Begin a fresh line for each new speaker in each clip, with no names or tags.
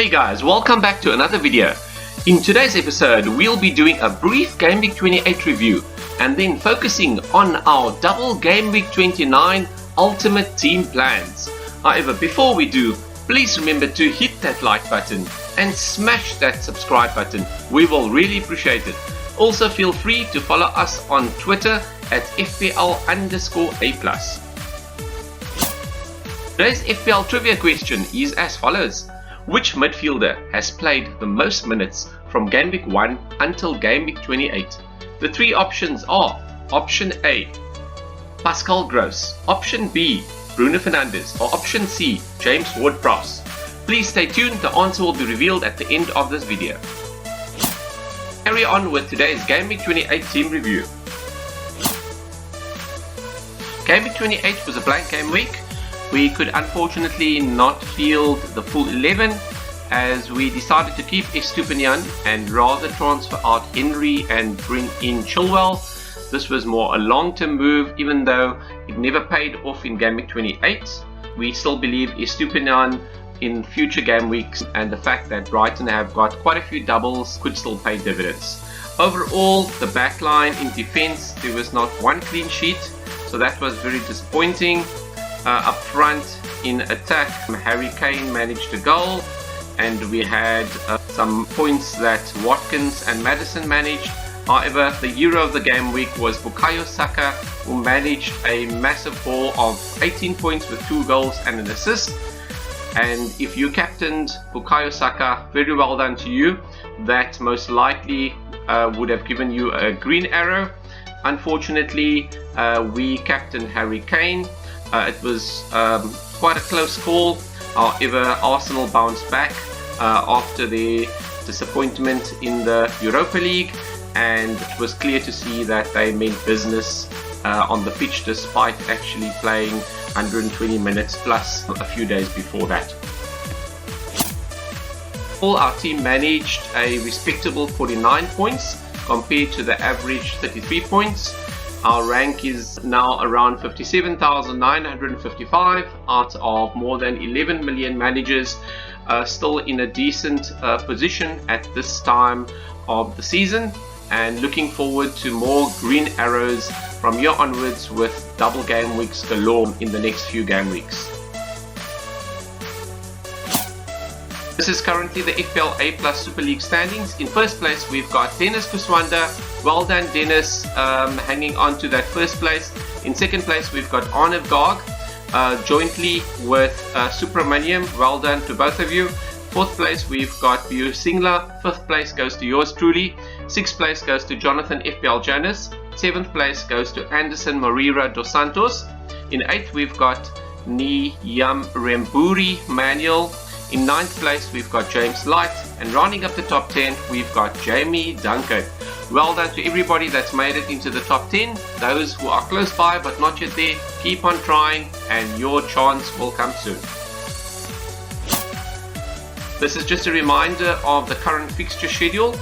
Hey guys, welcome back to another video. In today's episode, we'll be doing a brief Gameweek 28 review and then focusing on our double Gameweek 29 ultimate team plans. However, before we do, please remember to hit that like button and smash that subscribe button. We will really appreciate it. Also feel free to follow us on Twitter at FPL_A+. Today's FPL trivia question is as follows. Which midfielder has played the most minutes from Gameweek 1 until Gameweek 28? The three options are Option A, Pascal Gross, Option B, Bruno Fernandes, or Option C, James Ward-Prowse. Please stay tuned, the answer will be revealed at the end of this video. Carry on with today's Gameweek 28 team review. Gameweek 28 was a blank game week. We could unfortunately not field the full 11 as we decided to keep Estupiñán and rather transfer out Henry and bring in Chilwell. This was more a long-term move, even though it never paid off in Gameweek 28. We still believe Estupiñán in future game weeks, and the fact that Brighton have got quite a few doubles could still pay dividends. Overall, the backline in defense, there was not one clean sheet, so that was very disappointing. Up front in attack, Harry Kane managed a goal, and we had some points that Watkins and Maddison managed. However, the hero of the game week was Bukayo Saka, who managed a massive haul of 18 points with 2 goals and an assist. And if you captained Bukayo Saka, very well done to you. That most likely would have given you a green arrow. Unfortunately, we captained Harry Kane. It was quite a close call. However, Arsenal bounced back after their disappointment in the Europa League, and it was clear to see that they meant business on the pitch despite actually playing 120 minutes plus a few days before that. Our team managed a respectable 49 points compared to the average 33 points. Our rank is now around 57,955 out of more than 11 million managers, still in a decent position at this time of the season, and looking forward to more green arrows from here onwards with double game weeks galore in the next few game weeks. This is currently the FPLA Super League standings. In first place, we've got Dennis Kuswanda. Well done, Dennis, hanging on to that first place. In second place, we've got Arnav Garg, jointly with Supramanium. Well done to both of you. Fourth place, we've got Bu Singla. Fifth place goes to yours truly. Sixth place goes to Jonathan FPL Janus. Seventh place goes to Anderson Moreira dos Santos. In eighth, we've got Niyam Remburi Manuel. In ninth place, we've got James Light, and rounding up the top 10, we've got Jamie Duncan. Well done to everybody that's made it into the top 10. Those who are close by but not yet there, keep on trying and your chance will come soon. This is just a reminder of the current fixture schedule.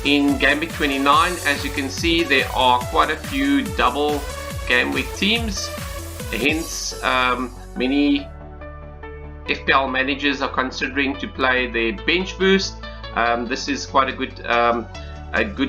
In Gameweek 29, as you can see, there are quite a few double game week teams. Hence, many FPL managers are considering to play their bench boost. This is quite a good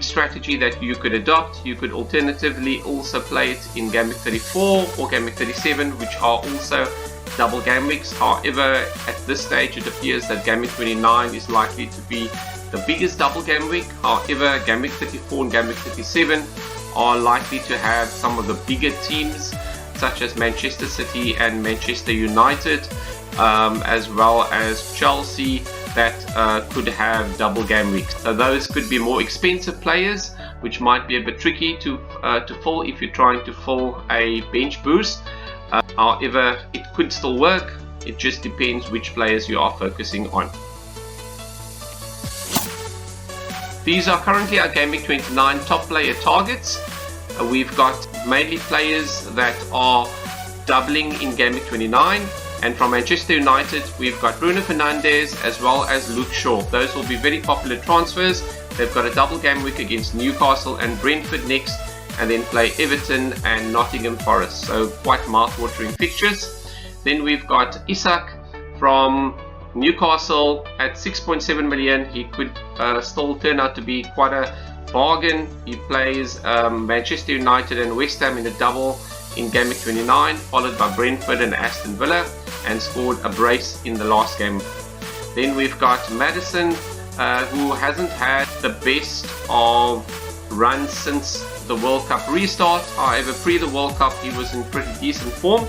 strategy that you could adopt. You could alternatively also play it in Gameweek 34 or Gameweek 37, which are also double game weeks. However, at this stage it appears that Gameweek 29 is likely to be the biggest double game week. However, Gameweek 34 and Gameweek 37 are likely to have some of the bigger teams such as Manchester City and Manchester United, as well as Chelsea, that could have double game weeks. So those could be more expensive players, which might be a bit tricky to fill if you're trying to fill a bench boost. However, it could still work. It just depends which players you are focusing on. These are currently our Gameweek 29 top player targets. We've got mainly players that are doubling in Gameweek 29. And from Manchester United, we've got Bruno Fernandes as well as Luke Shaw. Those will be very popular transfers. They've got a double game week against Newcastle and Brentford next, and then play Everton and Nottingham Forest. So quite mouth-watering fixtures. Then we've got Isak from Newcastle at 6.7 million. He could still turn out to be quite a bargain. He plays Manchester United and West Ham in a double in Gameweek 29, followed by Brentford and Aston Villa, and scored a brace in the last game. Then we've got Maddison, who hasn't had the best of runs since the World Cup restart. However, pre the World Cup he was in pretty decent form.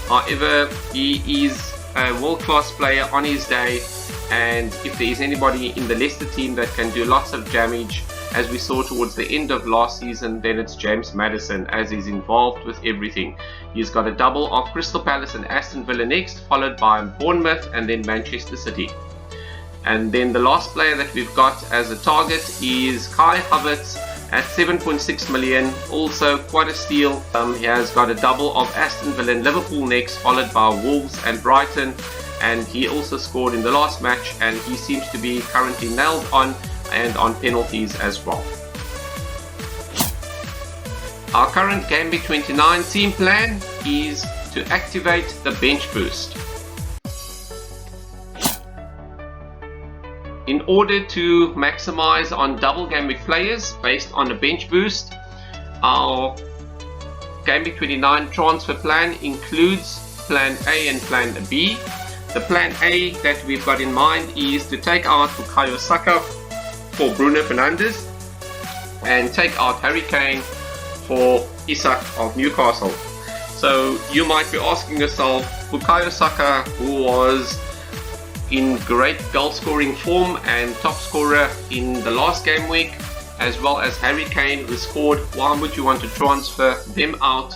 However, he is a world-class player on his day, and if there is anybody in the Leicester team that can do lots of damage, as we saw towards the end of last season, then it's James Maddison, as he's involved with everything. He's got a double of Crystal Palace and Aston Villa next, followed by Bournemouth and then Manchester City. And then the last player that we've got as a target is Kai Havertz at 7.6 million, also quite a steal. He has got a double of Aston Villa and Liverpool next, followed by Wolves and Brighton, and he also scored in the last match, and he seems to be currently nailed on and on penalties as well. Our current Gameweek 29 team plan is to activate the bench boost. In order to maximize on double Gameweek players based on a bench boost, our Gameweek 29 transfer plan includes plan A and plan B. The plan A that we've got in mind is to take out Bukayo Saka for Bruno Fernandes and take out Harry Kane for Isak of Newcastle. So you might be asking yourself, Bukayo Saka, who was in great goal scoring form and top scorer in the last game week, as well as Harry Kane, who scored, why would you want to transfer them out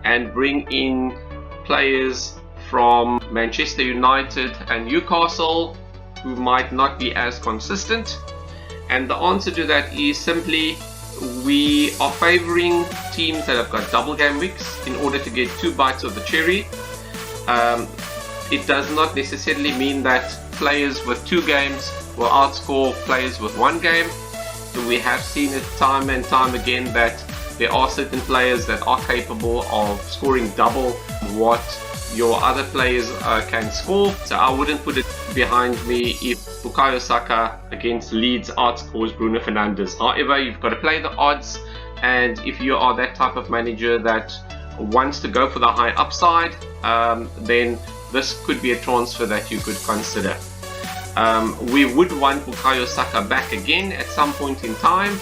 and bring in players from Manchester United and Newcastle who might not be as consistent? And the answer to that is simply, we are favoring teams that have got double game weeks in order to get 2 bites of the cherry. It does not necessarily mean that players with 2 games will outscore players with 1 game. So we have seen it time and time again that there are certain players that are capable of scoring double what your other players can score. So I wouldn't put it behind me if Bukayo Saka against Leeds outscores Bruno Fernandes. However, you've got to play the odds, and if you are that type of manager that wants to go for the high upside, then this could be a transfer that you could consider. We would want Bukayo Saka back again at some point in time.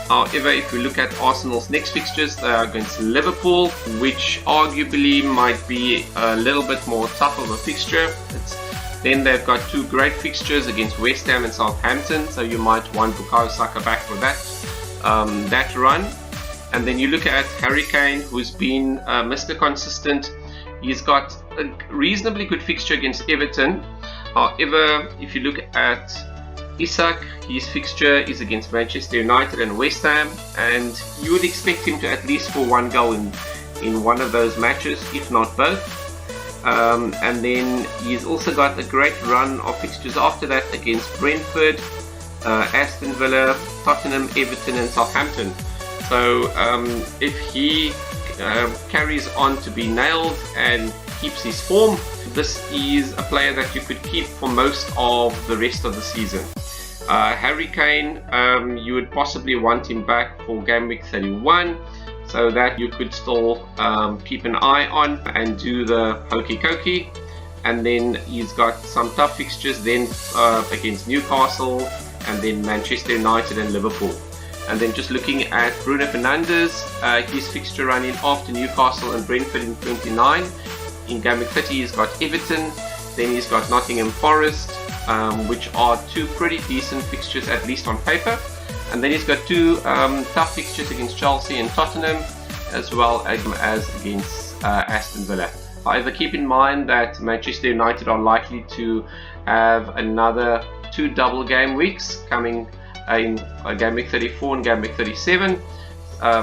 However, if we look at Arsenal's next fixtures, they are against Liverpool, which arguably might be a little bit more tough of a fixture. Then they've got 2 great fixtures against West Ham and Southampton, so you might want Bukayo Saka back for that run. And then you look at Harry Kane, who's been Mr. Consistent. He's got a reasonably good fixture against Everton. However, if you look at Isak, his fixture is against Manchester United and West Ham, and you would expect him to at least score 1 goal in one of those matches, if not both. And then he's also got a great run of fixtures after that against Brentford, Aston Villa, Tottenham, Everton and Southampton. So if he carries on to be nailed and keeps his form, this is a player that you could keep for most of the rest of the season. Harry Kane, you would possibly want him back for Gameweek 31, so that you could still keep an eye on and do the hokey cokey. And then he's got some tough fixtures then against Newcastle and then Manchester United and Liverpool. And then just looking at Bruno Fernandes, his fixture running after Newcastle and Brentford in 29. In Gameweek 30 he's got Everton, then he's got Nottingham Forest, which are 2 pretty decent fixtures at least on paper. And then he's got 2 tough fixtures against Chelsea and Tottenham, as well as against Aston Villa. However, keep in mind that Manchester United are likely to have another 2 double game weeks coming in Gameweek 34 and Gameweek 37,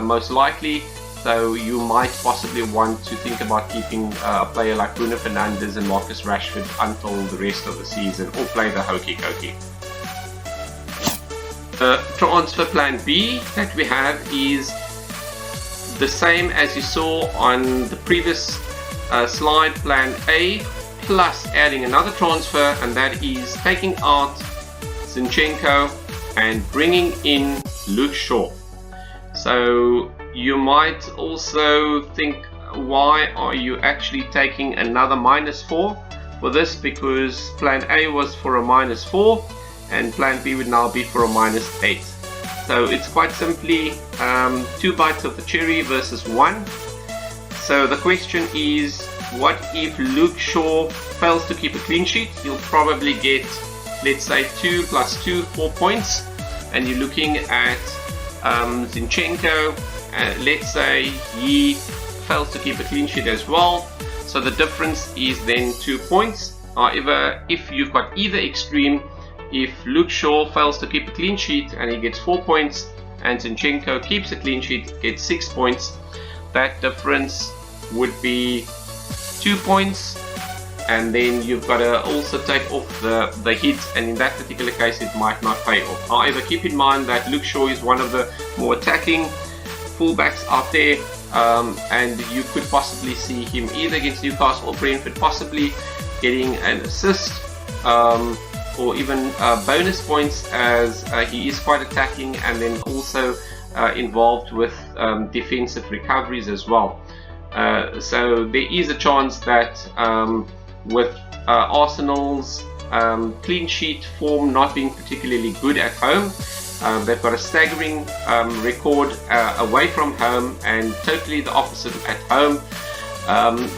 most likely. So you might possibly want to think about keeping a player like Bruno Fernandes and Marcus Rashford until the rest of the season, or play the hokey cokey. The transfer plan B that we have is the same as you saw on the previous slide. Plan A plus adding another transfer, and that is taking out Zinchenko and bringing in Luke Shaw. So you might also think, why are you actually taking another -4 for this? Because plan A was for a -4 and plan B would now be for a -8. So it's quite simply 2 bites of the cherry versus 1. So the question is, what if Luke Shaw fails to keep a clean sheet? He'll probably get, let's say, 2 + 2, 4 points, and you're looking at Zinchenko, let's say he fails to keep a clean sheet as well, so the difference is then 2 points. However, if you've got either extreme, if Luke Shaw fails to keep a clean sheet and he gets 4 points, and Zinchenko keeps a clean sheet, gets 6 points, that difference would be 2 points, and then you've got to also take off the hit, and in that particular case it might not pay off. However, keep in mind that Luke Shaw is one of the more attacking fullbacks out there, and you could possibly see him either against Newcastle or Brentford possibly getting an assist, or even bonus points, as he is quite attacking and then also involved with defensive recoveries as well. So there is a chance that with Arsenal's clean sheet form not being particularly good at home, they've got a staggering record away from home and totally the opposite at home.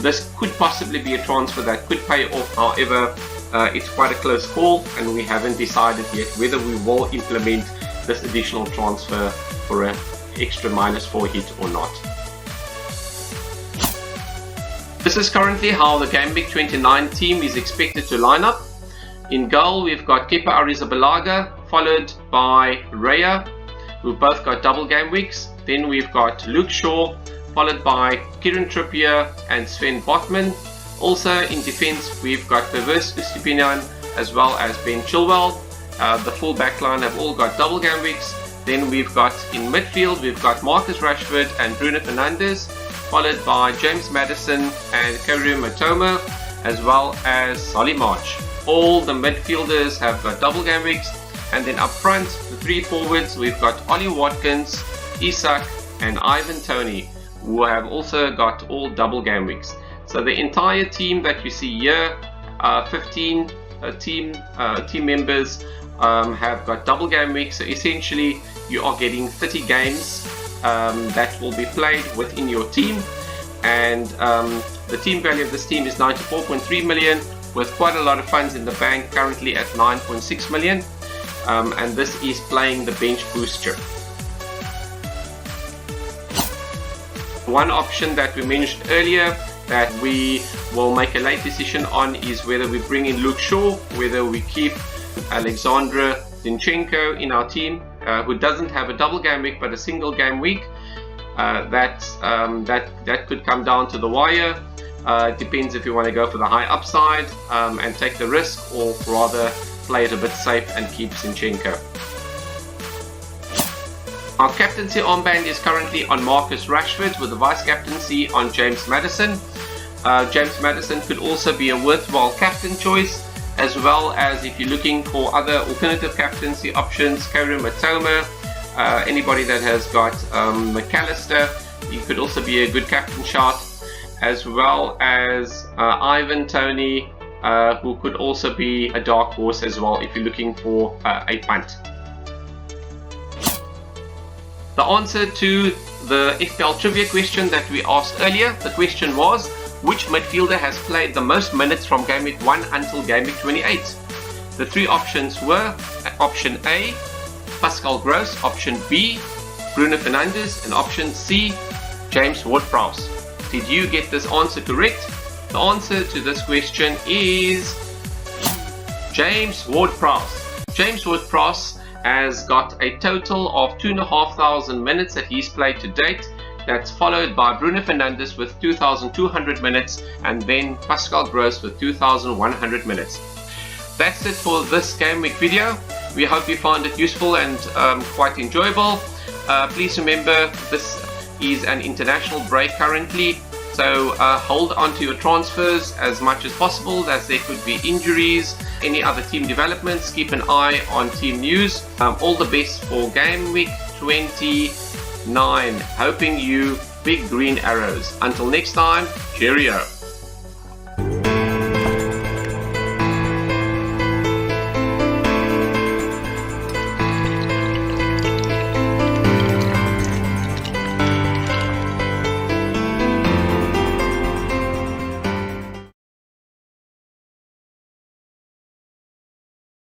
This could possibly be a transfer that could pay off. However, it's quite a close call, and we haven't decided yet whether we will implement this additional transfer for an extra -4 hit or not. This is currently how the Gameweek29 team is expected to line up. In goal, we've got Kepa Arrizabalaga, followed by Raya, who both got double game weeks. Then we've got Luke Shaw, followed by Kieran Trippier and Sven Botman. Also in defence, we've got Perverse Estupiñán as well as Ben Chilwell. The full back line have all got double game weeks. Then we've got in midfield, we've got Marcus Rashford and Bruno Fernandes, followed by James Maddison and Karim Matoma, as well as Solly March. All the midfielders have got double game weeks, and then up front, the 3 forwards, we've got Ollie Watkins, Isak and Ivan Toney, who have also got all double game weeks. So the entire team that you see here, 15 team members have got double game weeks. So essentially you are getting 30 games that will be played within your team, and the team value of this team is 94.3 million, with quite a lot of funds in the bank, currently at 9.6 million, and this is playing the bench booster. One option that we mentioned earlier that we will make a late decision on is whether we bring in Luke Shaw, whether we keep Alexander Zinchenko in our team, who doesn't have a double game week but a single game week. That could come down to the wire. It depends if you want to go for the high upside and take the risk, or rather play it a bit safe and keep Zinchenko. Our captaincy armband is currently on Marcus Rashford, with the vice captaincy on James Maddison. James Maddison could also be a worthwhile captain choice, as well as if you're looking for other alternative captaincy options, Karim Matoma, anybody that has got McAllister, he could also be a good captain shot, as well as Ivan Toney, who could also be a dark horse as well if you're looking for a punt. The answer to the FPL trivia question that we asked earlier, the question was, which midfielder has played the most minutes from Game Week 1 until Game Week 28? The 3 options were option A, Pascal Gross, option B, Bruno Fernandes, and option C, James Ward-Prowse. Did you get this answer correct? The answer to this question is James Ward-Prowse. James Ward-Prowse has got a total of 2,500 minutes that he's played to date. That's followed by Bruno Fernandes with 2,200 minutes, and then Pascal Gross with 2,100 minutes. That's it for this game week video. We hope you found it useful and quite enjoyable. Please remember, this is an international break currently, So hold on to your transfers as much as possible, as there could be injuries, any other team developments. Keep an eye on team news. All the best for Game Week 29. Hoping you big green arrows. Until next time, cheerio.